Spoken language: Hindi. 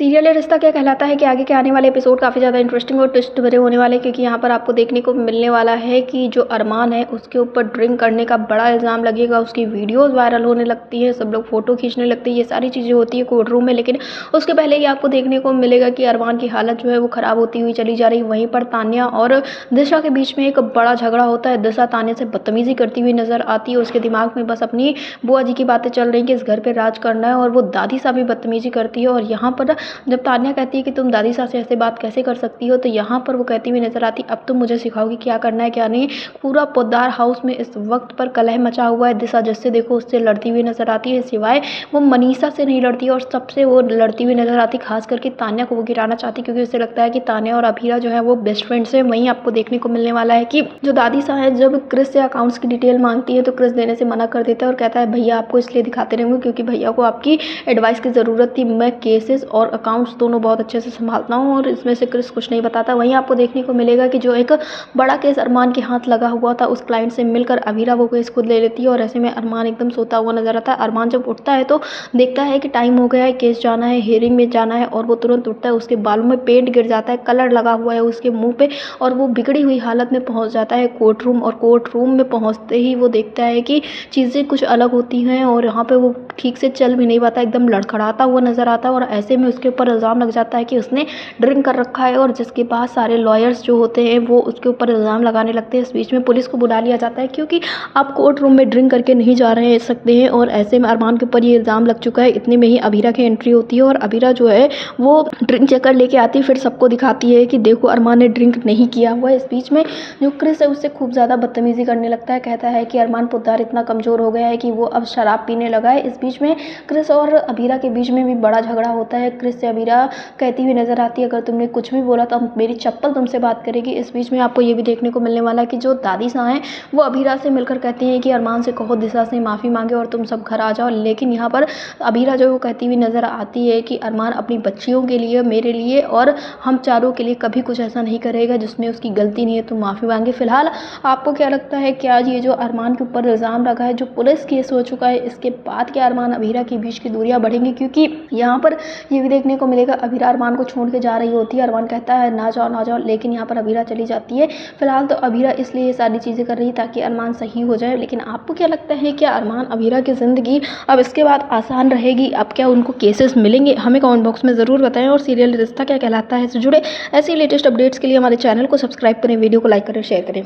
सीरियल ये रिश्ता क्या कहलाता है कि आगे के आने वाले एपिसोड काफ़ी ज़्यादा इंटरेस्टिंग और ट्विस्ट भरे होने वाले हैं, क्योंकि यहाँ पर आपको देखने को मिलने वाला है कि जो अरमान है उसके ऊपर ड्रिंक करने का बड़ा इल्ज़ाम लगेगा। उसकी वीडियोस वायरल होने लगती हैं, सब लोग फ़ोटो खींचने लगते हैं, ये सारी चीज़ें होती है कोर्ट रूम में। लेकिन उसके पहले ही आपको देखने को मिलेगा कि अरमान की हालत जो है वो ख़राब होती हुई चली जा रही है। वहीं पर तान्या और दिशा के बीच में एक बड़ा झगड़ा होता है। दिशा तान्या से बदतमीज़ी करती हुई नज़र आती है। उसके दिमाग में बस अपनी बुआ जी की बातें चल रही कि इस घर पर राज करना है, और वो दादी सा भी बदतमीज़ी करती है। और यहाँ पर जब तान्या कहती है कि तुम दादी साहब से ऐसे बात कैसे कर सकती हो, तो यहाँ पर वो कहती हुई नजर आती, अब तुम मुझे सिखाओगी क्या करना है क्या नहीं। पूरा पोद्दार हाउस में इस वक्त पर कलह मचा हुआ है। दिशा जिससे देखो उससे लड़ती हुई नजर आती है, सिवाय वो मनीषा से नहीं लड़ती है, और सबसे वो लड़ती हुई नजर आती, खास करके तान्या को वो गिराना चाहती, क्योंकि उसे लगता है कि तान्या और अभीरा जो है वो बेस्ट फ्रेंड्स है। वहीं आपको देखने को मिलने वाला है कि जो दादी साहब है जब क्रिस से अकाउंट्स की डिटेल मांगती है तो क्रिस देने से मना कर देता है और कहता है भैया आपको इसलिए दिखाते रहूँगी क्योंकि भैया को आपकी एडवाइस की ज़रूरत थी। मैं केसेस और अकाउंट्स दोनों बहुत अच्छे से संभालता हूँ और इसमें से क्रिस कुछ नहीं बताता। वहीं आपको देखने को मिलेगा कि जो एक बड़ा केस अरमान के हाथ लगा हुआ था, उस क्लाइंट से मिलकर अभीरा वो केस खुद ले लेती है, और ऐसे में अरमान एकदम सोता हुआ नजर आता है। अरमान जब उठता है तो देखता है कि टाइम हो गया है, केस जाना है, हियरिंग में जाना है, और वो तुरंत उठता है। उसके बालों में पेंट गिर जाता है, कलर लगा हुआ है उसके मुंह पे, और वो बिगड़ी हुई हालत में पहुंच जाता है कोर्ट रूम। और कोर्ट रूम में पहुंचते ही वो देखता है कि चीज़ें कुछ अलग होती हैं, और यहाँ पे वो ठीक से चल भी नहीं पाता, एकदम लड़खड़ाता हुआ नजर आता है। और ऐसे में उसके ऊपर इल्ज़ाम लग जाता है कि उसने ड्रिंक कर रखा है, और जिसके पास सारे लॉयर्स जो होते हैं वो उसके ऊपर इल्ज़ाम लगाने लगते हैं। इस बीच में पुलिस को बुला लिया जाता है, क्योंकि आप कोर्ट रूम में ड्रिंक करके नहीं जा रहे सकते हैं। और ऐसे में अरमान के ऊपर ये इल्ज़ाम लग चुका है। इतने में ही अभीरा की एंट्री होती है, और अभीरा जो है वो ड्रिंक चेकर लेके आती है, फिर सबको दिखाती है कि देखो अरमान ने ड्रिंक नहीं किया हुआ है। इस बीच में जो क्रिस है उससे खूब ज़्यादा बदतमीज़ी करने लगता है, कहता है कि अरमान पुद्दार इतना कमज़ोर हो गया है कि वो अब शराब पीने लगा है। इस बीच में क्रिस और अभीरा के बीच में भी बड़ा झगड़ा होता है। क्रिस से अभीरा कहती हुई नजर आती है अगर तुमने कुछ भी बोला तो मेरी चप्पल तुमसे बात करेगी। इस बीच में आपको ये भी देखने को मिलने वाला है कि जो दादी साहब हैं वो अभीरा से मिलकर कहती हैं कि अरमान से कहो दिशा से माफ़ी मांगे और तुम सब घर आ जाओ। लेकिन यहाँ पर अभीरा जो वो कहती हुई नजर आती है कि अरमान अपनी बच्चियों के लिए, मेरे लिए और हम चारों के लिए कभी कुछ ऐसा नहीं करेगा जिसमें उसकी गलती नहीं है, तो माफ़ी मांगे। फिलहाल आपको क्या लगता है कि आज ये जो अरमान के ऊपर इल्ज़ाम लगा है, जो पुलिस केस हो चुका है, इसके बाद क्या अरमान अभीरा के बीच की दूरियां बढ़ेंगी? क्योंकि यहाँ पर ये भी देखने को मिलेगा अभीरा अरमान को छोड़ के जा रही होती है। अरमान कहता है ना जाओ ना जाओ, लेकिन यहाँ पर अभीरा चली जाती है। फिलहाल तो अभीरा इसलिए ये सारी चीज़ें कर रही है ताकि अरमान सही हो जाए। लेकिन आपको क्या लगता है क्या अरमान अभीरा की ज़िंदगी अब इसके बाद आसान रहेगी? अब क्या उनको केसेस मिलेंगे? हमें कमेंट बॉक्स में ज़रूर बताएं। और सीरियल रिश्ता क्या कहलाता है से जुड़े ऐसे लेटेस्ट अपडेट्स के लिए हमारे चैनल को सब्सक्राइब करें, वीडियो को लाइक करें, शेयर करें।